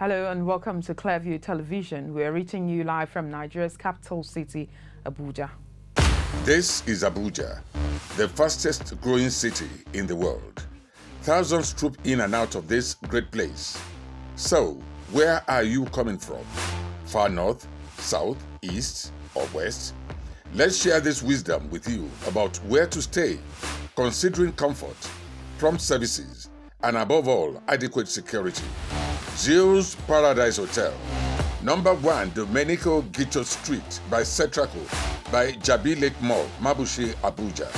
Hello and welcome to Clearview Television. We are reaching you live from Nigeria's capital city, Abuja. This is Abuja, the fastest growing city in the world. Thousands troop in and out of this great place. So, where are you coming from? Far north, south, east, or west? Let's share this wisdom with you about where to stay, considering comfort, prompt services, and above all, adequate security. Zeus Paradise Hotel, number 1 Domenico Gicho Street by Cetraco, by Jabi Lake Mall, Mabushi, Abuja.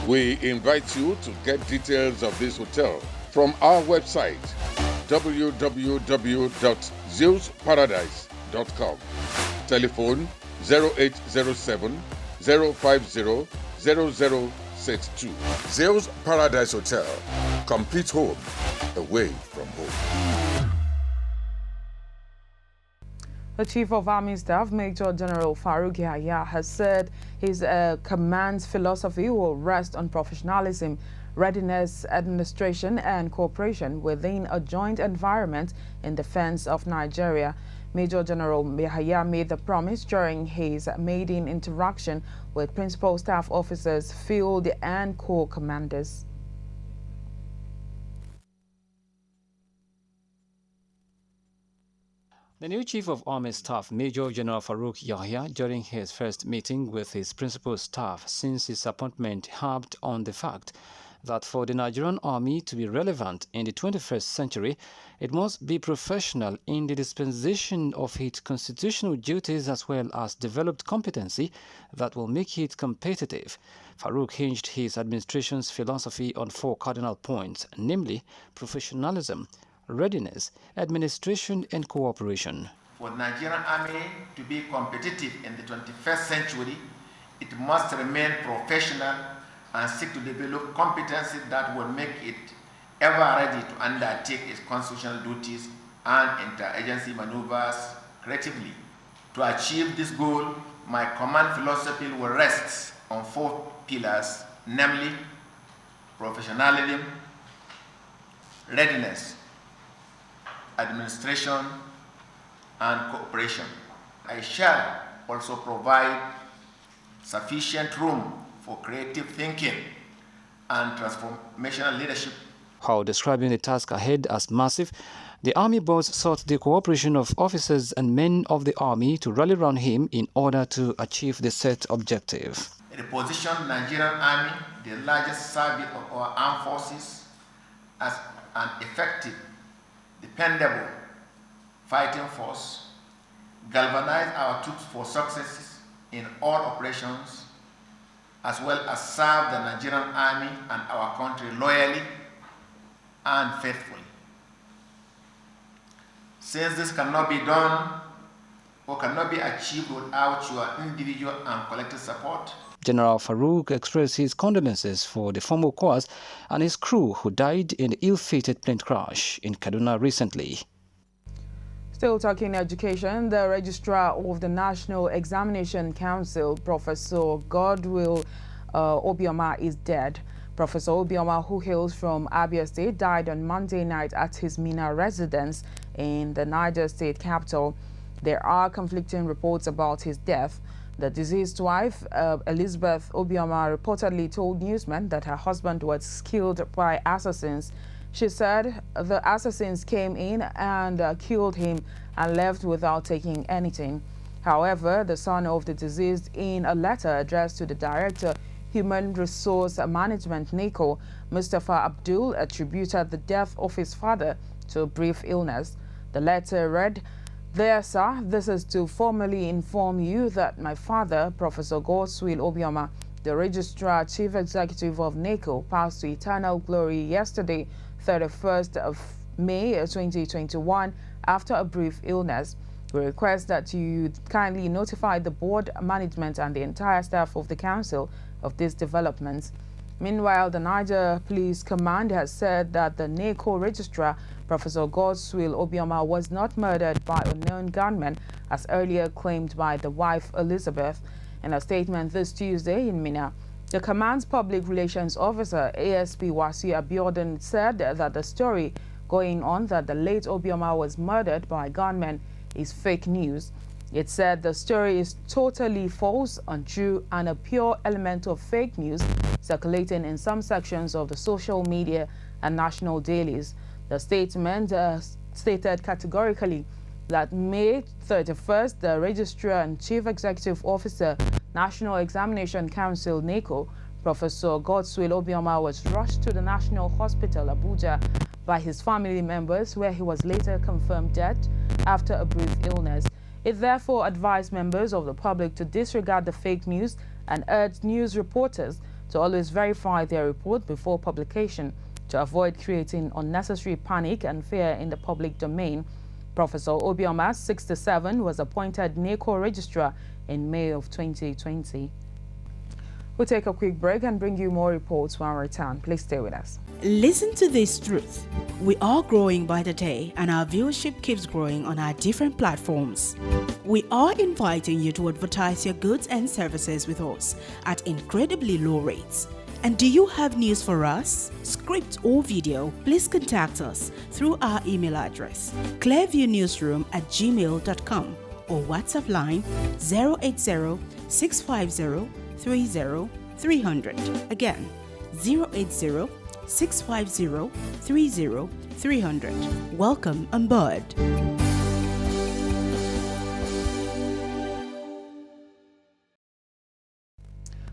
We invite you to get details of this hotel from our website, www.zeusparadise.com. Telephone 0807 050 0062. Zeus Paradise Hotel, complete home away from home. The Chief of Army Staff, Major General Farouk has said his command's philosophy will rest on professionalism, readiness, administration, and cooperation within a joint environment in defense of Nigeria. Major General Yahya made the promise during his maiden interaction with principal staff officers, field and corps commanders. The new Chief of Army Staff, Major General Farouk Yahya, during his first meeting with his principal staff since his appointment, harped on the fact that for the Nigerian Army to be relevant in the 21st century, it must be professional in the dispensation of its constitutional duties as well as developed competency that will make it competitive. Farouk hinged his administration's philosophy on 4 cardinal points, namely professionalism, readiness, administration, and cooperation. For the Nigerian Army to be competitive in the 21st century, it must remain professional and seek to develop competency that will make it ever ready to undertake its constitutional duties and interagency maneuvers creatively. To achieve this goal, my command philosophy will rest on 4 pillars, namely professionalism, readiness, administration, and cooperation. I shall also provide sufficient room for creative thinking and transformational leadership. While describing the task ahead as massive, the Army boss sought the cooperation of officers and men of the Army to rally around him in order to achieve the set objective. The position Nigerian Army, the largest service of our armed forces, as an effective, dependable fighting force, galvanize our troops for successes in all operations, as well as serve the Nigerian Army and our country loyally and faithfully. Since this cannot be done or cannot be achieved without your individual and collective support, General Farouk expressed his condolences for the former corps and his crew who died in the ill-fated plane crash in Kaduna recently. Still talking education, the Registrar of the National Examination Council, Professor Godwill Obioma'S, is dead. Professor Obioma, who hails from Abia State, died on Monday night at his Mina residence in the Niger State capital. There are conflicting reports about his death. The deceased wife, Elizabeth Obioma, reportedly told newsmen that her husband was killed by assassins. She said the assassins came in and killed him and left without taking anything. However, the son of the deceased, in a letter addressed to the Director, Human Resource Management, NACO, Mustafa Abdul, attributed the death of his father to a brief illness. The letter read, "There, sir, this is to formally inform you that my father, Professor Godwill Obioma, the Registrar Chief Executive of NACO, passed to eternal glory yesterday, 31st of May 2021, after a brief illness. We request that you kindly notify the board, management, and the entire staff of the council of these developments." Meanwhile, the Niger Police Command has said that the NACO Registrar, Professor Godwill Obioma, was not murdered by unknown gunmen, as earlier claimed by the wife Elizabeth. In a statement this Tuesday in Mina, the command's public relations officer, ASP Wasi Abiodun, said that the story going on that the late Obioma was murdered by gunmen is fake news. It said the story is totally false, untrue, and a pure element of fake news circulating in some sections of the social media and national dailies. The statement stated categorically that May 31st, the Registrar and Chief Executive Officer, National Examination Council, NECO, Professor Godswill Obioma, was rushed to the National Hospital, Abuja, by his family members, where he was later confirmed dead after a brief illness. It therefore advised members of the public to disregard the fake news and urged news reporters to always verify their report before publication to avoid creating unnecessary panic and fear in the public domain. Professor Obioma'S, 67, was appointed NECO Registrar in May of 2020. We'll take a quick break and bring you more reports when we return. Please stay with us. Listen to this truth. We are growing by the day, and our viewership keeps growing on our different platforms. We are inviting you to advertise your goods and services with us at incredibly low rates. And do you have news for us? Script or video? Please contact us through our email address, clearviewnewsroom@gmail.com, or WhatsApp line 080-650-30-300. Again, 080-650-30-300. Welcome on board.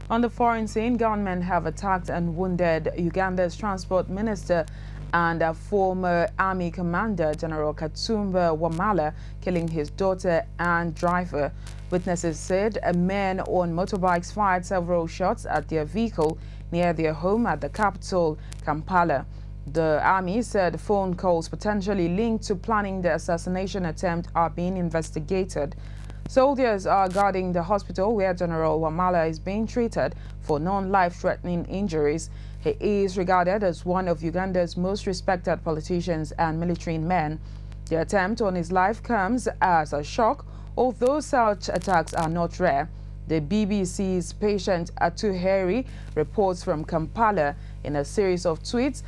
On the foreign scene, gunmen have attacked and wounded Uganda's transport minister and a former army commander, General Katumba Wamala, killing his daughter and driver. Witnesses said a man on motorbikes fired several shots at their vehicle near their home at the capital, Kampala. The army said phone calls potentially linked to planning the assassination attempt are being investigated. Soldiers are guarding the hospital where General Wamala is being treated for non-life-threatening injuries. He is regarded as one of Uganda's most respected politicians and military men. The attempt on his life comes as a shock, although such attacks are not rare. The BBC's Patient Atuheri reports from Kampala. In a series of tweets,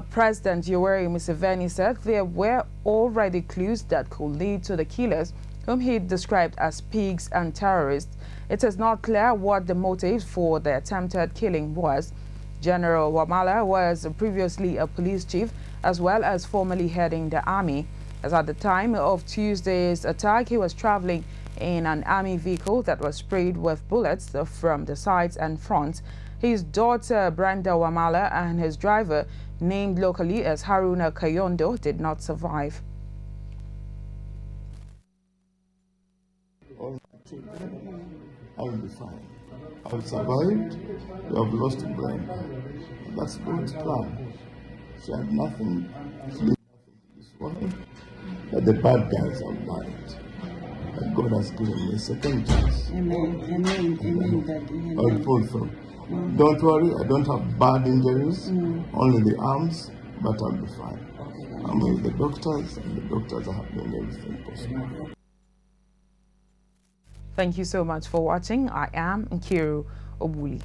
President Yoweri Museveni said there were already clues that could lead to the killers, whom he described as pigs and terrorists. It is not clear what the motive for the attempted killing was. General Wamala was previously a police chief as well as formerly heading the army. As at the time of Tuesday's attack, he was traveling in an army vehicle that was sprayed with bullets from the sides and front. His daughter Brenda Wamala and his driver, named locally as Haruna Kayondo, did not survive. I will be fine. I will survive. You have lost a brain. That's God's plan. She had nothing, this one, but the bad guys have died. And God has given me a second chance. Amen. Amen. Amen. I will pull through. Don't worry, I don't have bad injuries, only the arms, but I'll be fine. I'm with the doctors, and the doctors are doing everything possible. Thank you so much for watching. I am Nkiru Obuli.